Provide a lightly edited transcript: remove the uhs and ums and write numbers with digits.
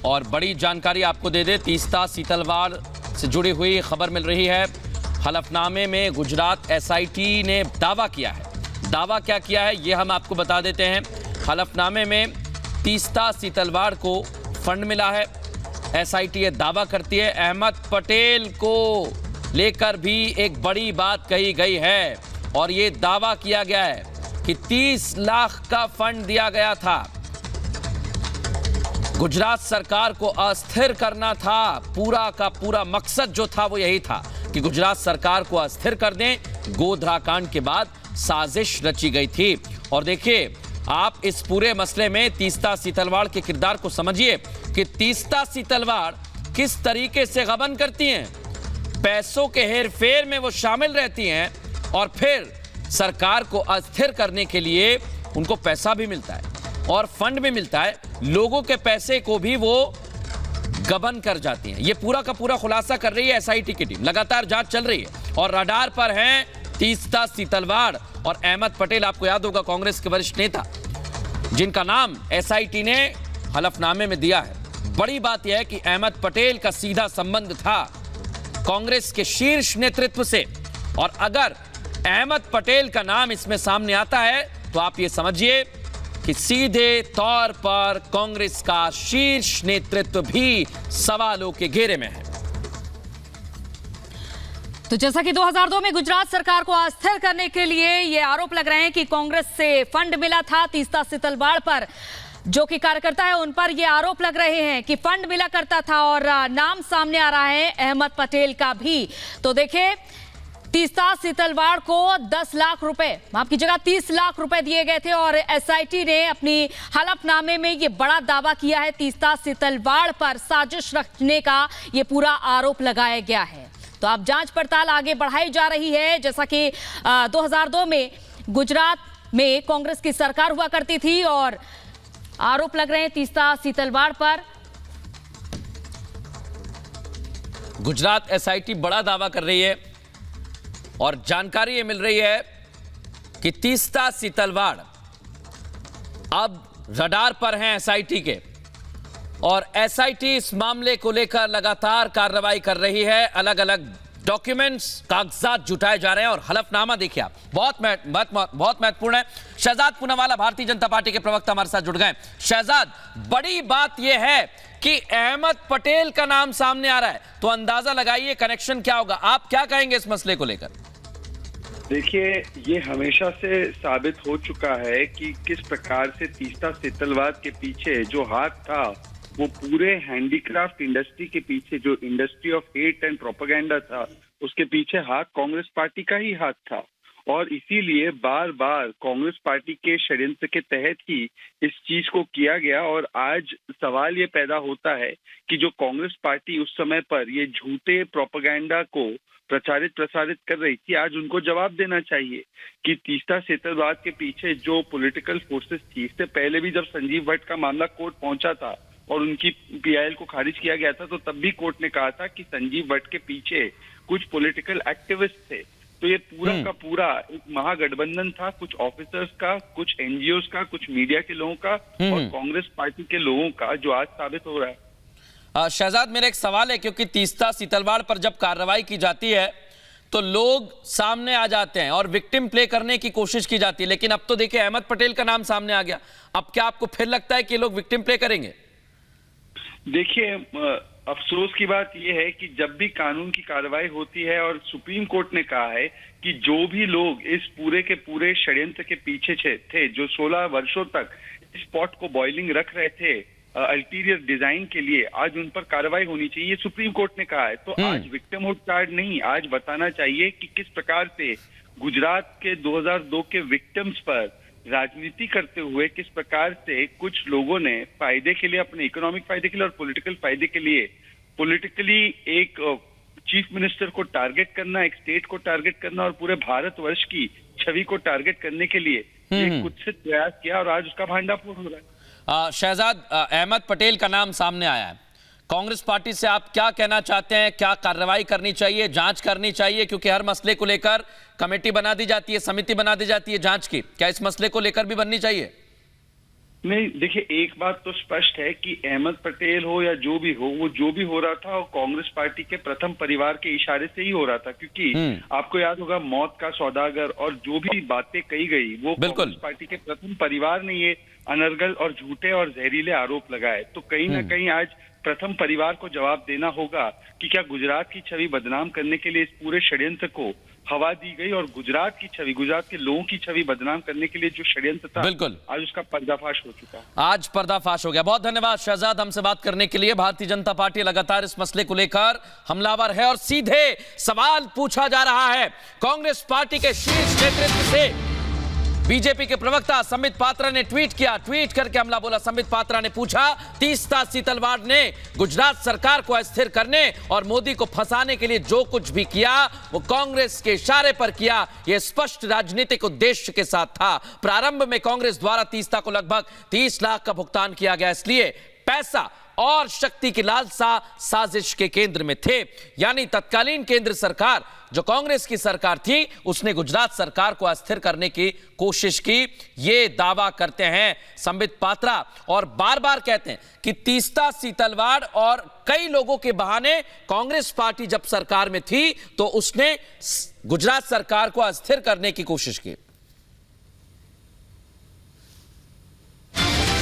और बड़ी जानकारी आपको दे दे, तीस्ता सीतलवाड़ से जुड़ी हुई खबर मिल रही है। हलफनामे में गुजरात एसआईटी ने दावा किया है। दावा क्या किया है ये हम आपको बता देते हैं। हलफनामे में तीस्ता सीतलवाड़ को फंड मिला है। एसआईटी ये दावा करती है। अहमद पटेल को लेकर भी एक बड़ी बात कही गई है और ये दावा किया गया है कि 30 लाख का फंड दिया गया था। गुजरात सरकार को अस्थिर करना था। पूरा का पूरा मकसद जो था वो यही था कि गुजरात सरकार को अस्थिर कर दें। गोधरा कांड के बाद साजिश रची गई थी। और देखिए, आप इस पूरे मसले में तीस्ता सीतलवाड़ के किरदार को समझिए कि तीस्ता सीतलवाड़ किस तरीके से गबन करती हैं। पैसों के हेरफेर में वो शामिल रहती हैं और फिर सरकार को अस्थिर करने के लिए उनको पैसा भी मिलता है और फंड भी मिलता है। लोगों के पैसे को भी वो गबन कर जाती हैं। ये पूरा का पूरा खुलासा कर रही है एसआईटी की टीम। लगातार जांच चल रही है और रडार पर हैं तीस्ता सीतलवाड़ और अहमद पटेल। आपको याद होगा, कांग्रेस के वरिष्ठ नेता जिनका नाम एसआईटी ने हलफनामे में दिया है। बड़ी बात यह है कि अहमद पटेल का सीधा संबंध था कांग्रेस के शीर्ष नेतृत्व से। और अगर अहमद पटेल का नाम इसमें सामने आता है तो आप ये समझिए कि सीधे तौर पर कांग्रेस का शीर्ष नेतृत्व भी सवालों के घेरे में है। तो जैसा कि 2002 में गुजरात सरकार को अस्थिर करने के लिए ये आरोप लग रहे हैं कि कांग्रेस से फंड मिला था तीस्ता सीतलवाड़ पर, जो कि कार्यकर्ता है उन पर ये आरोप लग रहे हैं कि फंड मिला करता था। और नाम सामने आ रहा है अहमद पटेल का भी। तो देखिए, तीस्ता सीतलवाड़ को 10 लाख रुपए, माफ कीजिएगा 30 लाख रुपए दिए गए थे और एसआईटी ने अपनी हलफनामे में ये बड़ा दावा किया है। तीस्ता सीतलवाड़ पर साजिश रचने का ये पूरा आरोप लगाया गया है। तो अब जांच पड़ताल आगे बढ़ाई जा रही है। जैसा कि 2002 में गुजरात में कांग्रेस की सरकार हुआ करती थी और आरोप लग रहे हैं तीस्ता सीतलवाड़ पर। गुजरात एसआईटी बड़ा दावा कर रही है और जानकारी ये मिल रही है कि तीस्ता सीतलवाड़ अब रडार पर हैं एसआईटी के और एसआईटी इस मामले को लेकर लगातार कार्रवाई कर रही है। अलग अलग डॉक्यूमेंट्स, कागजात जुटाए जा रहे हैं और हलफनामा देखिए आप, बहुत महत्वपूर्ण है। शहजाद पूनावाला भारतीय जनता पार्टी के प्रवक्ता हमारे साथ जुड़ गए। शहजाद, बड़ी बात यह है कि अहमद पटेल का नाम सामने आ रहा है, तो अंदाजा लगाइए कनेक्शन क्या होगा। आप क्या कहेंगे इस मसले को लेकर? देखिए, ये हमेशा से साबित हो चुका है कि किस प्रकार से तीस्ता सीतलवाड़ के पीछे जो हाथ था वो पूरे हैंडीक्राफ्ट इंडस्ट्री के पीछे, जो industry of hate and propaganda था, उसके पीछे हाथ कांग्रेस पार्टी का ही हाथ था। और इसीलिए बार बार कांग्रेस पार्टी के षड्यंत्र के तहत ही इस चीज को किया गया। और आज सवाल ये पैदा होता है कि जो कांग्रेस पार्टी उस समय पर ये झूठे प्रोपेगेंडा को प्रसारित कर रही थी, आज उनको जवाब देना चाहिए कि तीस्ता सीतलवाड़ के पीछे जो पॉलिटिकल फोर्सेस थी। इससे पहले भी जब संजीव भट्ट का मामला कोर्ट पहुंचा था और उनकी पीआईएल को खारिज किया गया था, तो तब भी कोर्ट ने कहा था कि संजीव भट्ट के पीछे कुछ पॉलिटिकल एक्टिविस्ट थे। तो ये पूरा का पूरा एक महागठबंधन था, कुछ ऑफिसर्स का, कुछ एनजीओस का, कुछ मीडिया के लोगों का और कांग्रेस पार्टी के लोगों का, जो आज साबित हो रहा है। शहजाद, मेरा एक सवाल है, क्योंकि तीस्ता सीतलवाड़ पर जब कार्रवाई की जाती है तो लोग सामने आ जाते हैं और विक्टिम प्ले करने की कोशिश की जाती है, लेकिन अब तो देखिए अहमद पटेल का नाम सामने आ गया। अब क्या आपको फिर लगता है कि लोग विक्टिम प्ले करेंगे? देखिए, अफसोस की बात यह है कि जब भी कानून की कार्रवाई होती है, और सुप्रीम कोर्ट ने कहा है कि जो भी लोग इस पूरे के पूरे षड्यंत्र के पीछे थे, जो 16 वर्षों तक इस पॉट को बॉइलिंग रख रहे थे अल्टीरियर डिजाइन के लिए, आज उन पर कार्रवाई होनी चाहिए, ये सुप्रीम कोर्ट ने कहा है। तो आज विक्टिमहुड कार्ड नहीं, आज बताना चाहिए कि किस प्रकार से गुजरात के 2002 के विक्टिम्स पर राजनीति करते हुए किस प्रकार से कुछ लोगों ने फायदे के लिए, अपने इकोनॉमिक फायदे के लिए और पॉलिटिकल फायदे के लिए, पॉलिटिकली एक चीफ मिनिस्टर को टारगेट करना, एक स्टेट को टारगेट करना और पूरे भारतवर्ष की छवि को टारगेट करने के लिए एक कुत्सित प्रयास किया और आज उसका भांडाफोड़ हो रहा है। शहजाद, अहमद पटेल का नाम सामने आया है, कांग्रेस पार्टी से आप क्या कहना चाहते हैं? क्या कार्रवाई करनी चाहिए, जांच करनी चाहिए? क्योंकि हर मसले को लेकर कमेटी बना दी जाती है, समिति बना दी जाती है जांच की, क्या इस मसले को लेकर भी बननी चाहिए? नहीं, देखिए, एक बात तो स्पष्ट है कि अहमद पटेल हो या जो भी हो, वो जो भी हो रहा था वो कांग्रेस पार्टी के प्रथम परिवार के इशारे से ही हो रहा था, क्योंकि आपको याद होगा मौत का सौदागर और जो भी बातें कही गई वो बिल्कुल। कांग्रेस पार्टी के प्रथम परिवार ने ये अनर्गल और झूठे और जहरीले आरोप लगाए। तो कहीं ना कहीं आज प्रथम परिवार को जवाब देना होगा कि क्या गुजरात की छवि बदनाम करने के लिए इस पूरे षड्यंत्र को हवा दी गई, और गुजरात की छवि, गुजरात के लोगों की छवि बदनाम करने के लिए जो षड्यंत्र था, बिल्कुल, आज उसका पर्दाफाश हो चुका है। आज पर्दाफाश हो गया। बहुत धन्यवाद शहजाद हमसे बात करने के लिए। भारतीय जनता पार्टी लगातार इस मसले को लेकर हमलावर है और सीधे सवाल पूछा जा रहा है कांग्रेस पार्टी के शीर्ष नेतृत्व से। बीजेपी के प्रवक्ता संबित पात्रा ने ट्वीट किया, ट्वीट करके हमला बोला। संबित पात्रा ने पूछा, तीस्ता सीतलवाड़ ने गुजरात सरकार को अस्थिर करने और मोदी को फंसाने के लिए जो कुछ भी किया वो कांग्रेस के इशारे पर किया। यह स्पष्ट राजनीतिक उद्देश्य के साथ था। प्रारंभ में कांग्रेस द्वारा तीस्ता को लगभग 30 लाख का भुगतान किया गया, इसलिए पैसा और शक्ति की लालसा साजिश के केंद्र में थे। यानी तत्कालीन केंद्र सरकार जो कांग्रेस की सरकार थी उसने गुजरात सरकार को अस्थिर करने की कोशिश की, ये दावा करते हैं संबित पात्रा। और बार बार कहते हैं कि तीस्ता सीतलवाड़ और कई लोगों के बहाने कांग्रेस पार्टी जब सरकार में थी तो उसने गुजरात सरकार को अस्थिर करने की कोशिश की।